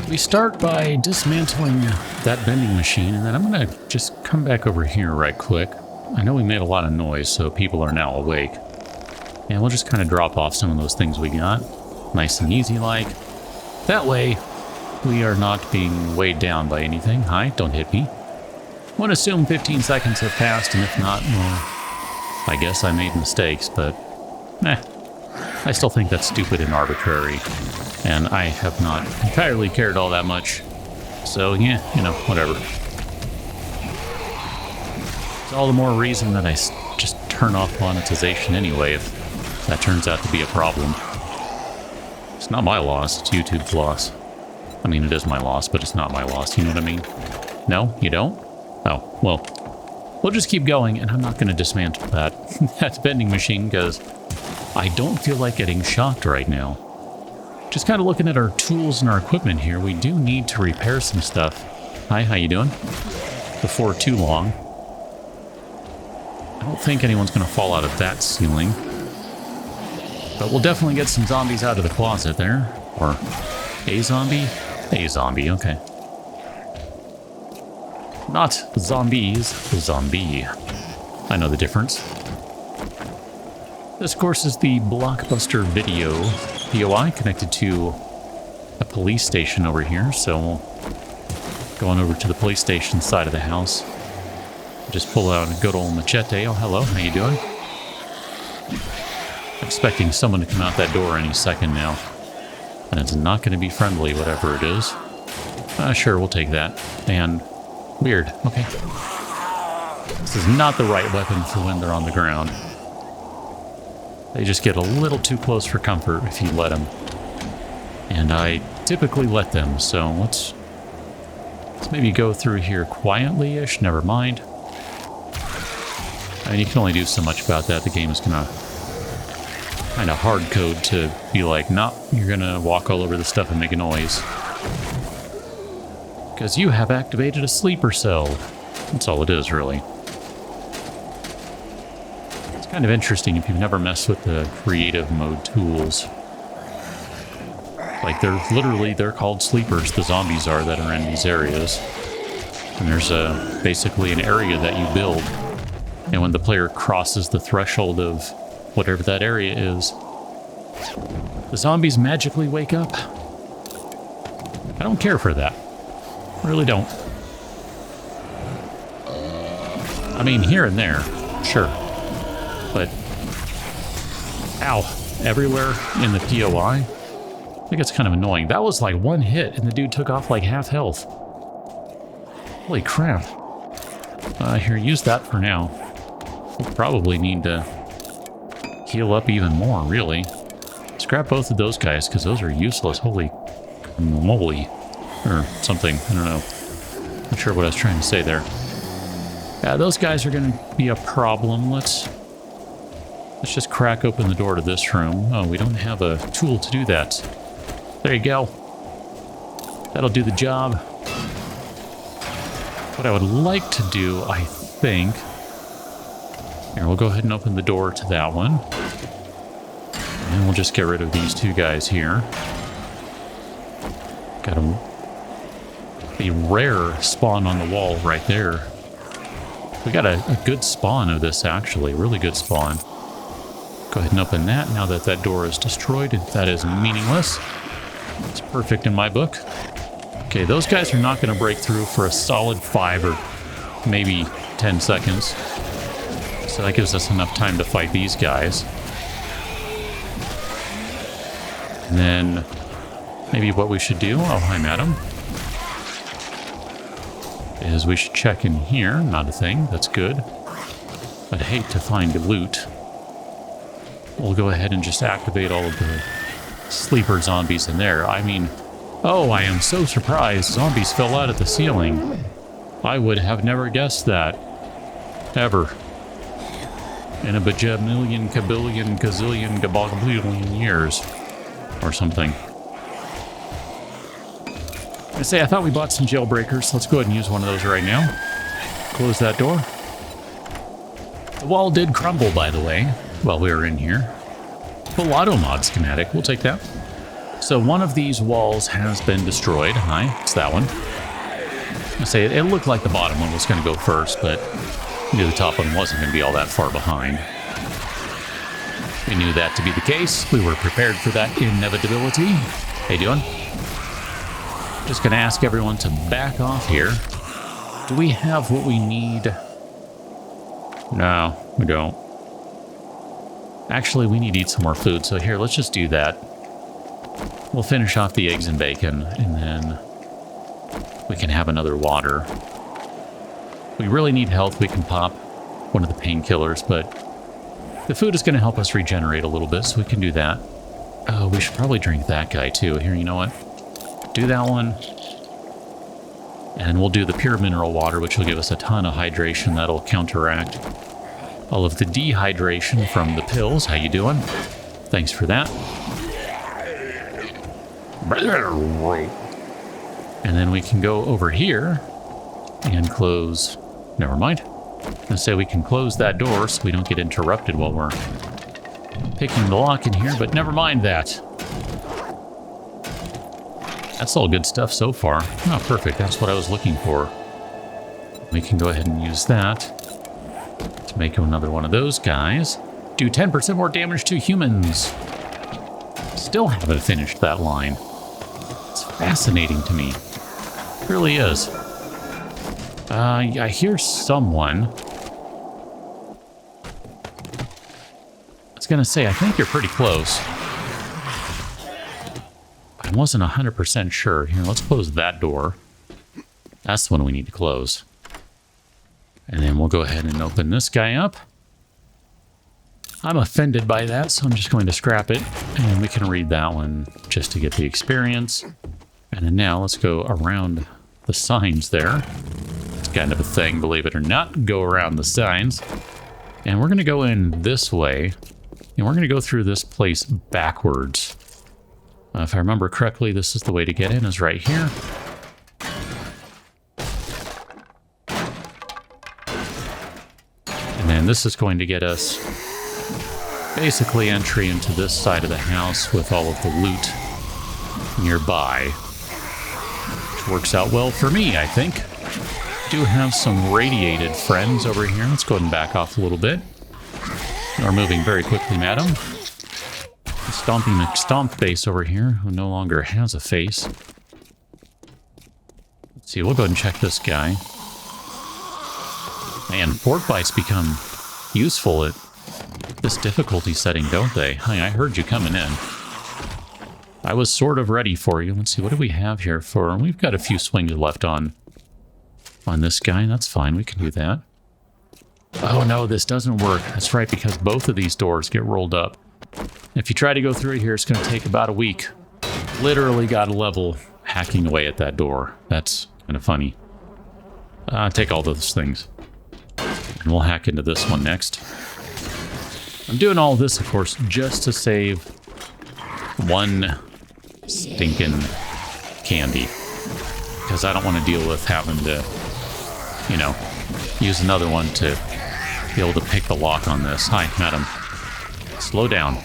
We start by dismantling that vending machine, and then I'm going to just come back over here right quick. I know we made a lot of noise, so people are now awake. And we'll just kind of drop off some of those things we got. Nice and easy like. That way, we are not being weighed down by anything. Hi, don't hit me. I'm going to assume 15 seconds have passed, and if not, well, I guess I made mistakes, but I still think that's stupid and arbitrary. And I have not entirely cared all that much. So, yeah, you know, whatever. It's all the more reason that I just turn off monetization anyway if that turns out to be a problem. It's not my loss, it's YouTube's loss. I mean, it is my loss, but it's not my loss, you know what I mean? No, you don't? Oh, well, we'll just keep going, and I'm not going to dismantle that vending machine because I don't feel like getting shocked right now. Just kind of looking at our tools and our equipment here, we do need to repair some stuff. Hi, how you doing? Before too long. I don't think anyone's going to fall out of that ceiling. But we'll definitely get some zombies out of the closet there. Or a zombie? A zombie, okay. Not zombies, zombie. I know the difference. This, of course, is the Blockbuster Video POI connected to a police station over here, so we'll go on over to the police station side of the house. Just pull out a good old machete. Oh, hello, how you doing? Expecting someone to come out that door any second now. And it's not going to be friendly, whatever it is. Sure, we'll take that. And weird, okay. This is not the right weapon for when they're on the ground. They just get a little too close for comfort if you let them. And I typically let them, so let's maybe go through here quietly-ish, never mind. I mean, you can only do so much about that. The game is gonna kind of hard code to be like, nah, you're gonna walk all over the stuff and make a noise. Because you have activated a sleeper cell. That's all it is, really. Kind of interesting if you've never messed with the creative mode tools. Like, they're called sleepers, the zombies are that are in these areas. And there's basically an area that you build. And when the player crosses the threshold of whatever that area is, the zombies magically wake up. I don't care for that. I really don't. I mean, here and there, sure. But, ow, everywhere in the POI? I think it's kind of annoying. That was like one hit, and the dude took off like half health. Holy crap. Here, use that for now. We'll probably need to heal up even more, really. Scrap both of those guys, because those are useless. Holy moly. Or something, I don't know. Not sure what I was trying to say there. Yeah, those guys are going to be a problem. Let's just crack open the door to this room. Oh, we don't have a tool to do that. There you go. That'll do the job. What I would like to do, I think... Here, we'll go ahead and open the door to that one. And we'll just get rid of these two guys here. Got a rare spawn on the wall right there. We got a good spawn of this, actually. Really good spawn. Go ahead and open that now that that door is destroyed. That is meaningless. It's perfect in my book. Okay, those guys are not going to break through for a solid 5 or maybe 10 seconds. So that gives us enough time to fight these guys. And then maybe what we should do, oh, hi, madam, is we should check in here. Not a thing. That's good. I'd hate to find loot. We'll go ahead and just activate all of the sleeper zombies in there. I mean, oh, I am so surprised zombies fell out of the ceiling. I would have never guessed that. Ever. In a bajillion, kabillion, gazillion, gaballion years. Or something. I say, I thought we bought some jailbreakers. Let's go ahead and use one of those right now. Close that door. The wall did crumble, by the way, while we were in here. Full auto mod schematic. We'll take that. So one of these walls has been destroyed. Hi, it's that one. I say it looked like the bottom one was going to go first, but we knew the top one wasn't going to be all that far behind. We knew that to be the case. We were prepared for that inevitability. How you doing? Just going to ask everyone to back off here. Do we have what we need? No, we don't. Actually, we need to eat some more food, so here, let's just do that. We'll finish off the eggs and bacon, and then we can have another water. We really need health. We can pop one of the painkillers, but the food is going to help us regenerate a little bit, so we can do that. Oh, we should probably drink that guy, too. Here, you know what? Do that one. And we'll do the pure mineral water, which will give us a ton of hydration. That'll counteract all of the dehydration from the pills. How you doing? Thanks for that. And then we can go over here and close... Never mind. Let's say we can close that door so we don't get interrupted while we're picking the lock in here, but never mind that. That's all good stuff so far. Oh, perfect. That's what I was looking for. We can go ahead and use that to make another one of those guys. Do 10% more damage to humans. Still haven't finished that line. It's fascinating to me. It really is. I hear someone. I was going to say, I think you're pretty close. I wasn't 100% sure. Here, let's close that door. That's the one we need to close. And then we'll go ahead and open this guy up. I'm offended by that, so I'm just going to scrap it. And we can read that one just to get the experience. And then now let's go around the signs there. It's kind of a thing, believe it or not. Go around the signs. And we're going to go in this way. And we're going to go through this place backwards. If I remember correctly, this is the way to get in, is right here. And then this is going to get us basically entry into this side of the house with all of the loot nearby. Which works out well for me, I think. Do have some radiated friends over here. Let's go ahead and back off a little bit. We're moving very quickly, madam. Stompy McStomp face over here, who no longer has a face. Let's see, we'll go ahead and check this guy. Man, fork bites become useful at this difficulty setting, don't they? Hi, I heard you coming in. I was sort of ready for you. Let's see, what do we have here for... We've got a few swings left on this guy. That's fine, we can do that. Oh no, this doesn't work. That's right, because both of these doors get rolled up. If you try to go through here, it's going to take about a week. Literally got a level hacking away at that door. That's kind of funny. Take all those things. And we'll hack into this one next. I'm doing all this, of course, just to save one stinking candy. Because I don't want to deal with having to, you know, use another one to be able to pick the lock on this. Hi, madam. Slow down.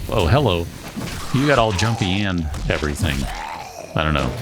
Oh, hello. You got all jumpy and everything. I don't know.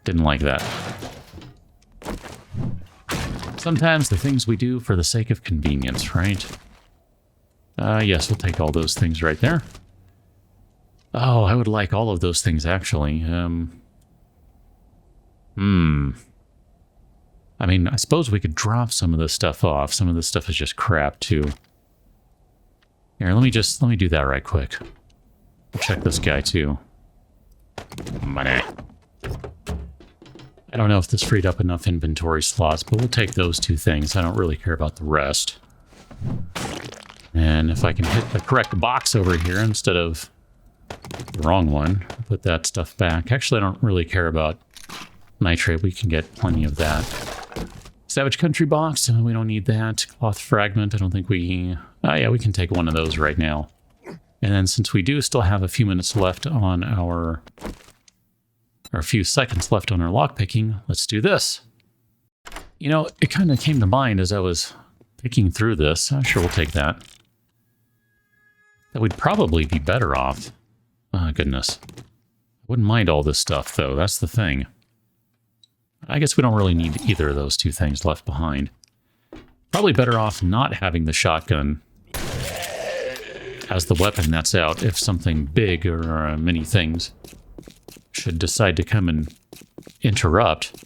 Didn't like that. Sometimes the things we do for the sake of convenience, right? Yes, we'll take all those things right there. Oh, I would like all of those things, actually. I mean, I suppose we could drop some of this stuff off. Some of this stuff is just crap, too. Here, let me do that right quick. We'll check this guy, too. Money. I don't know if this freed up enough inventory slots, but we'll take those two things. I don't really care about the rest. And if I can hit the correct box over here instead of the wrong one, put that stuff back. Actually, I don't really care about nitrate. We can get plenty of that. Savage Country box, we don't need that. Cloth fragment, I don't think we... Oh yeah, we can take one of those right now. And then since we do still have a few minutes left on our... or a few seconds left on our lockpicking, let's do this. You know, it kind of came to mind as I was picking through this. Sure, we'll take that. that we'd probably be better off. Oh, goodness. I wouldn't mind all this stuff, though. That's the thing. I guess we don't really need either of those two things left behind. Probably better off not having the shotgun as the weapon that's out if something big or many things should decide to come and interrupt.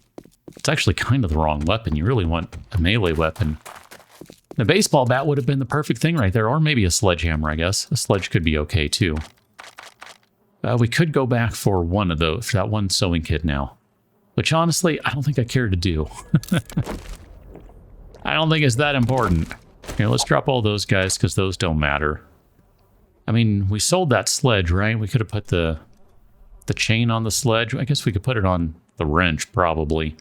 It's actually kind of the wrong weapon. You really want a melee weapon. The baseball bat would have been the perfect thing right there, or maybe a sledgehammer, I guess. A sledge could be okay, too. We could go back for one of those, for that one sewing kit now. Which, honestly, I don't think I care to do. I don't think it's that important. Here, let's drop all those guys, because those don't matter. I mean, we sold that sledge, right? We could have put the chain on the sledge. I guess we could put it on the wrench, probably.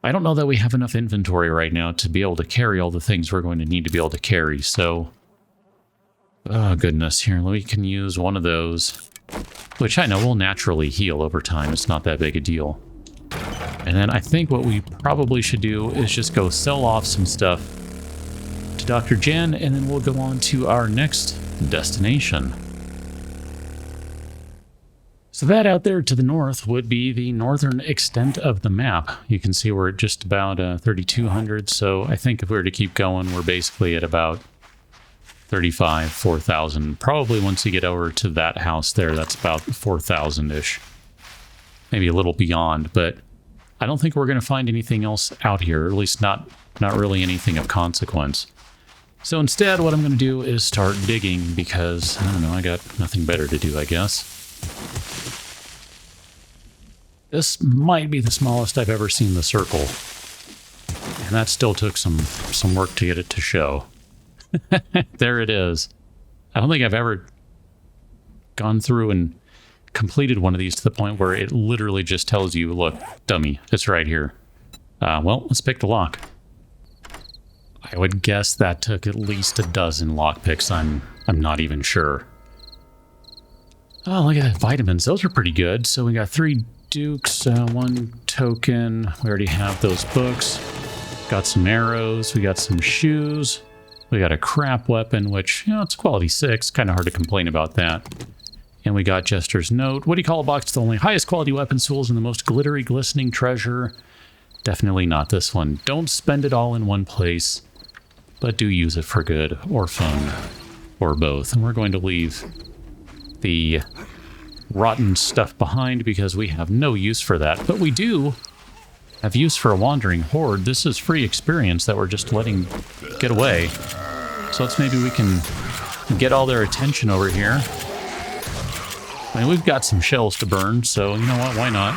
I don't know that we have enough inventory right now to be able to carry all the things we're going to need to be able to carry, so... Oh, goodness. Here, we can use one of those, which I know will naturally heal over time. It's not that big a deal. And then I think what we probably should do is just go sell off some stuff to Dr. Jen, and then we'll go on to our next destination. So that out there to the north would be the northern extent of the map. You can see we're at just about 3,200, so I think if we were to keep going, we're basically at about 35, 4,000. Probably once you get over to that house there, that's about 4,000-ish. Maybe a little beyond, but I don't think we're going to find anything else out here, or at least not really anything of consequence. So instead, what I'm going to do is start digging because, I don't know, I got nothing better to do, I guess. This might be the smallest I've ever seen the circle. And that still took some work to get it to show. There it is. I don't think I've ever gone through and completed one of these to the point where it literally just tells you, look, dummy, it's right here. Well, let's pick the lock. I would guess that took at least a dozen lockpicks. I'm not even sure. Oh, look at that, vitamins. Those are pretty good. So we got 3 dukes, 1 token. We already have those books. Got some arrows. We got some shoes. We got a crap weapon, which, you know, it's quality 6. Kind of hard to complain about that. And we got Jester's Note. What do you call a box with the only highest quality weapon tools and the most glittery, glistening treasure? Definitely not this one. Don't spend it all in one place, but do use it for good or fun or both. And we're going to leave the rotten stuff behind because we have no use for that. But we do have use for a wandering horde. This is free experience that we're just letting get away. So let's maybe we can get all their attention over here. I mean, we've got some shells to burn, so you know what, why not?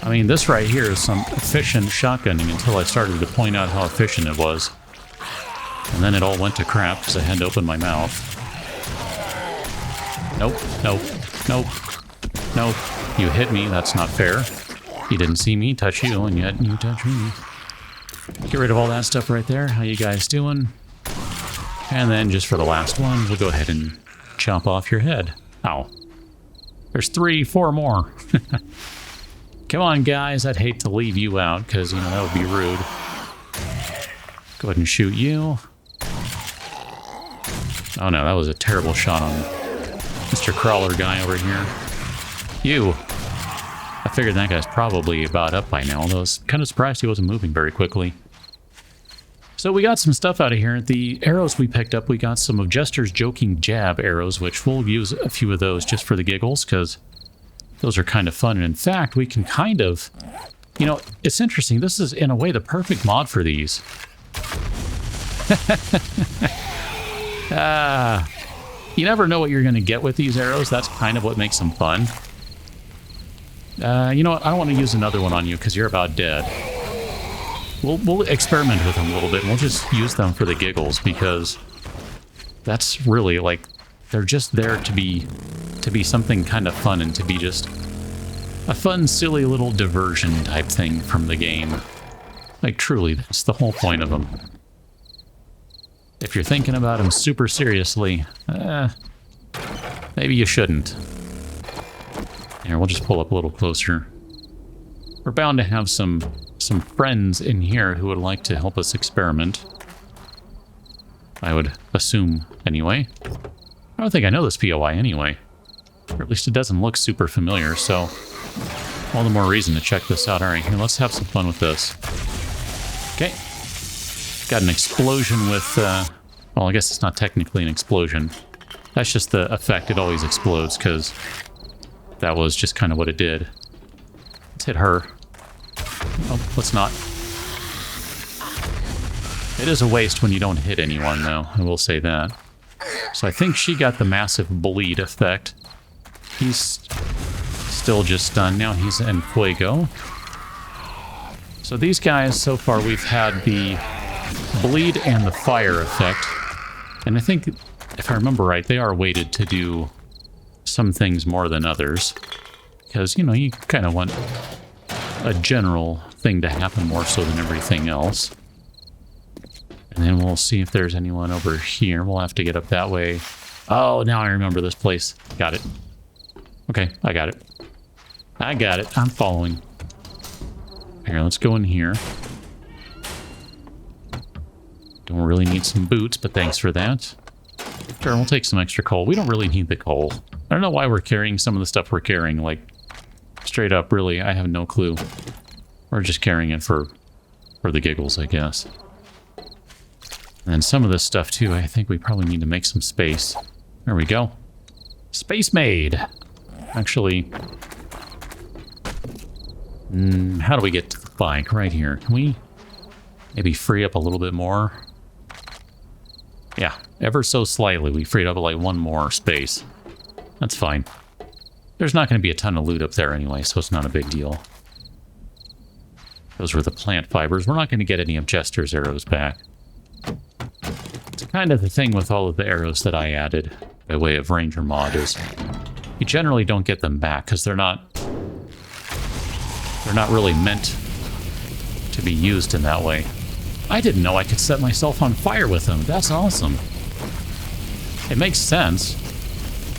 I mean, this right here is some efficient shotgunning until I started to point out how efficient it was. And then it all went to crap because I had to open my mouth. Nope, nope, nope, nope. You hit me, that's not fair. You didn't see me touch you, and yet you touch me. Get rid of all that stuff right there. How you guys doing? And then just for the last one, we'll go ahead and chop off your head. Ow. There's 3, 4 more. Come on, guys. I'd hate to leave you out because, you know, that would be rude. Go ahead and shoot you. Oh no, that was a terrible shot on Mr. Crawler guy over here. You. I figured that guy's probably about up by now, although I was kind of surprised he wasn't moving very quickly. So we got some stuff out of here. The arrows we picked up, we got some of Jester's Joking Jab arrows, which we'll use a few of those just for the giggles, because those are kind of fun. And in fact, we can kind of, you know, it's interesting. This is, in a way, the perfect mod for these. You never know what you're going to get with these arrows. That's kind of what makes them fun. You know what? I don't want to use another one on you because you're about dead. We'll experiment with them a little bit, and we'll just use them for the giggles because that's really, like, they're just there to be something kind of fun and to be just a fun, silly little diversion type thing from the game. Like, truly, that's the whole point of them. If you're thinking about them super seriously, maybe you shouldn't. Here, we'll just pull up a little closer. We're bound to have some some friends in here who would like to help us experiment. I would assume, anyway. I don't think I know this POI anyway. Or at least it doesn't look super familiar, so all the more reason to check this out. All right, here, let's have some fun with this. Okay. Got an explosion with, well, I guess it's not technically an explosion. That's just the effect. It always explodes, because that was just kind of what it did. Let's hit her. Oh, let's not. It is a waste when you don't hit anyone, though. I will say that. So I think she got the massive bleed effect. He's still just stunned. Now he's en fuego. So these guys, so far, we've had the bleed and the fire effect. And I think, if I remember right, they are weighted to do some things more than others. Because, you know, you kind of want a general thing to happen more so than everything else. And then we'll see if there's anyone over here. We'll have to get up that way. Oh, now I remember this place. Got it. Okay, I got it. I got it. I'm following. Here, let's go in here. Don't really need some boots, but thanks for that. Sure, we'll take some extra coal. We don't really need the coal. I don't know why we're carrying some of the stuff we're carrying. Like, straight up, really, I have no clue. We're just carrying it for the giggles, I guess. And some of this stuff, too, I think we probably need to make some space. There we go. Space made! Actually, how do we get to the bike? Right here. Can we maybe free up a little bit more? Yeah, ever so slightly. We freed up like one more space. That's fine. There's not going to be a ton of loot up there anyway, so it's not a big deal. Those were the plant fibers. We're not going to get any of Jester's arrows back. It's kind of the thing with all of the arrows that I added by way of RangerMod is you generally don't get them back because they're not really meant to be used in that way. I didn't know I could set myself on fire with them. That's awesome. It makes sense.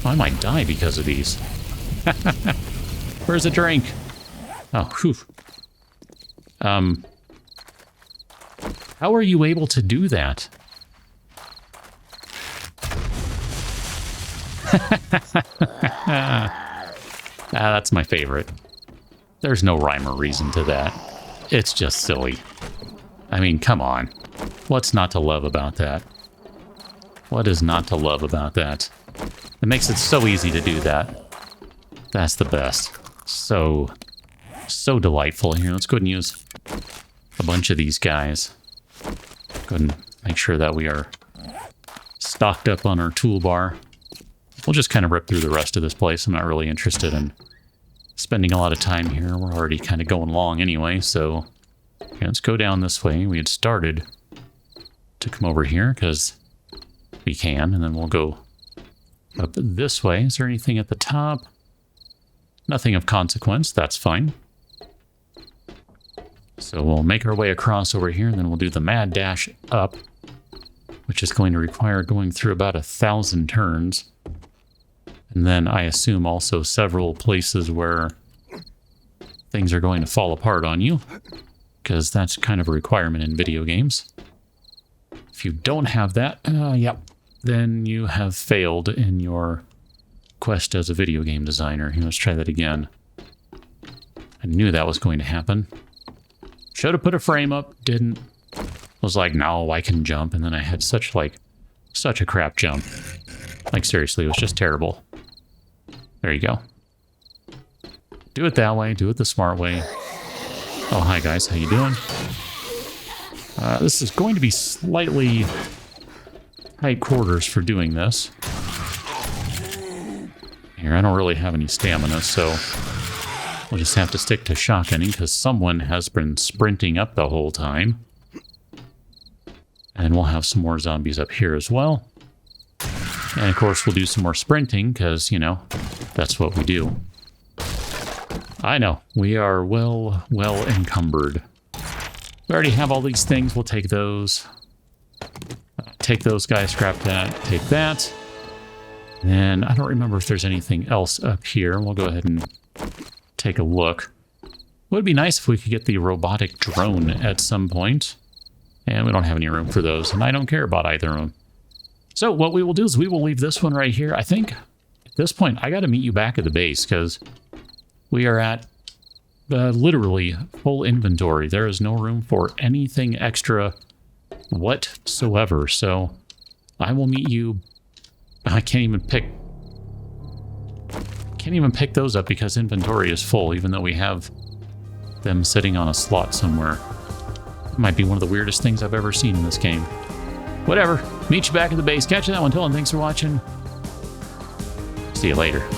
I might die because of these. Where's a drink? Oh, whew. How are you able to do that? That's my favorite. There's no rhyme or reason to that. It's just silly. I mean, come on. What's not to love about that? What is not to love about that? It makes it so easy to do that. That's the best. So delightful. Here, let's go ahead and use a bunch of these guys. Go ahead and make sure that we are stocked up on our toolbar. We'll just kind of rip through the rest of this place. I'm not really interested in spending a lot of time here. We're already kind of going long anyway, so okay, let's go down this way. We had started to come over here because we can, and then we'll go up this way. Is there anything at the top? Nothing of consequence. That's fine. So we'll make our way across over here, and then we'll do the mad dash up, which is going to require going through about 1,000 turns. And then I assume also several places where things are going to fall apart on you, because that's kind of a requirement in video games. If you don't have that, yep, then you have failed in your quest as a video game designer. Here, let's try that again. I knew that was going to happen. Should have put a frame up, didn't. Was like, no, I can jump, and then I had such a crap jump. Like, seriously, it was just terrible. There you go. Do it that way, do it the smart way. Oh, hi guys, how you doing? This is going to be slightly tight quarters for doing this. Here, I don't really have any stamina, so we'll just have to stick to shotgunning because someone has been sprinting up the whole time. And we'll have some more zombies up here as well. And of course, we'll do some more sprinting because, you know, that's what we do. I know, we are well encumbered. We already have all these things. We'll take those. Take those guys, scrap that, take that. And I don't remember if there's anything else up here. We'll go ahead and take a look. Would be nice if we could get the robotic drone at some point. And we don't have any room for those, and I don't care about either of them. So what we will do is we will leave this one right here. I think at this point, I got to meet you back at the base because we are at literally full inventory. There is no room for anything extra whatsoever. So I will meet you. I can't even pick those up because inventory is full, even though we have them sitting on a slot somewhere. It might be one of the weirdest things I've ever seen in this game. Whatever. Meet you back at the base. Catch you that one. Until then, thanks for watching. See you later.